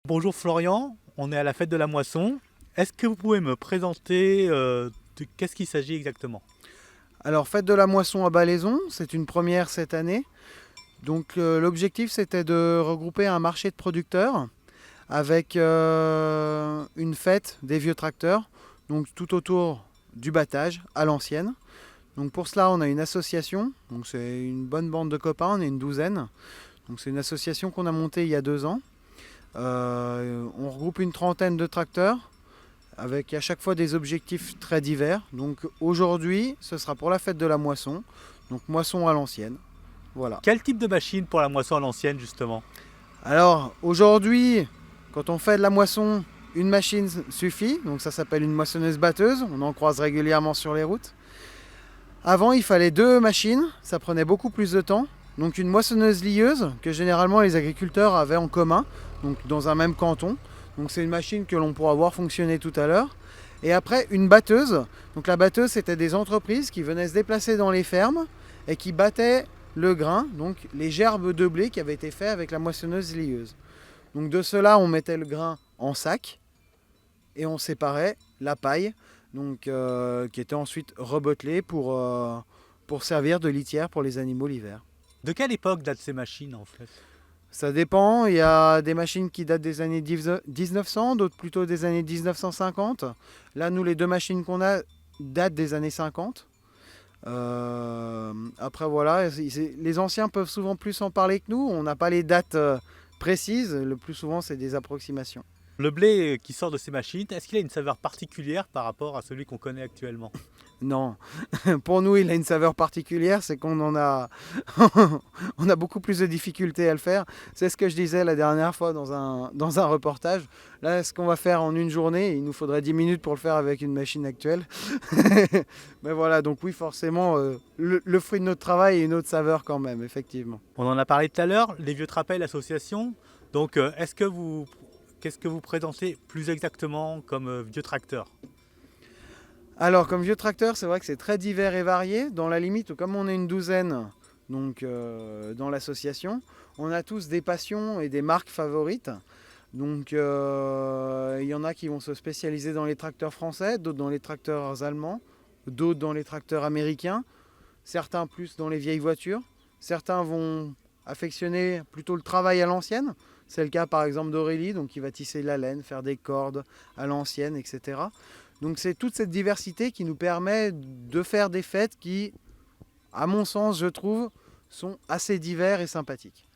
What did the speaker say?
Bonjour Florian, on est à la fête de la moisson. Est-ce que vous pouvez me présenter de qu'est-ce qu'il s'agit exactement? Alors, fête de la moisson à Balaison, c'est une première cette année. Donc, l'objectif c'était de regrouper un marché de producteurs avec une fête des vieux tracteurs, donc tout autour du battage à l'ancienne. Donc, pour cela, on a une association, donc c'est une bonne bande de copains, on est une douzaine. Donc, c'est une association qu'on a montée il y a 2 ans. On regroupe une trentaine de tracteurs avec à chaque fois des objectifs très divers. Donc aujourd'hui, ce sera pour la fête de la moisson, donc moisson à l'ancienne. Voilà. Quel type de machine pour la moisson à l'ancienne justement? Alors aujourd'hui, quand on fait de la moisson, une machine suffit, donc ça s'appelle une moissonneuse batteuse, on en croise régulièrement sur les routes. Avant, il fallait 2 machines, ça prenait beaucoup plus de temps. Donc une moissonneuse lieuse que généralement les agriculteurs avaient en commun, donc dans un même canton. Donc c'est une machine que l'on pourra voir fonctionner tout à l'heure. Et après une batteuse. Donc la batteuse, c'était des entreprises qui venaient se déplacer dans les fermes et qui battaient le grain, donc les gerbes de blé qui avaient été faites avec la moissonneuse lieuse. Donc de cela, on mettait le grain en sac et on séparait la paille, donc, qui était ensuite rebottelée pour servir de litière pour les animaux l'hiver. De quelle époque datent ces machines en fait? Ça dépend, il y a des machines qui datent des années 1900, d'autres plutôt des années 1950. Là, nous, les 2 machines qu'on a datent des années 50. Après, voilà, les anciens peuvent souvent plus en parler que nous. On n'a pas les dates précises. Le plus souvent, c'est des approximations. Le blé qui sort de ces machines, est-ce qu'il a une saveur particulière par rapport à celui qu'on connaît actuellement? Non, pour nous, il a une saveur particulière, c'est qu'on en a, on a beaucoup plus de difficultés à le faire. C'est ce que je disais la dernière fois dans un reportage. Là, ce qu'on va faire en une journée, il nous faudrait 10 minutes pour le faire avec une machine actuelle. Mais voilà, donc oui, forcément, le fruit de notre travail est une autre saveur quand même, effectivement. On en a parlé tout à l'heure, les Vieux Trapels Association. Donc qu'est-ce que vous présentez plus exactement comme vieux tracteur? Alors, comme vieux tracteur, c'est vrai que c'est très divers et varié. Dans la limite, comme on est une douzaine donc, dans l'association, on a tous des passions et des marques favorites. Donc, il y en a qui vont se spécialiser dans les tracteurs français, d'autres dans les tracteurs allemands, d'autres dans les tracteurs américains, certains plus dans les vieilles voitures. Certains vont affectionner plutôt le travail à l'ancienne. C'est le cas par exemple d'Aurélie, donc qui va tisser la laine, faire des cordes à l'ancienne, etc. Donc c'est toute cette diversité qui nous permet de faire des fêtes qui, à mon sens, je trouve, sont assez divers et sympathiques.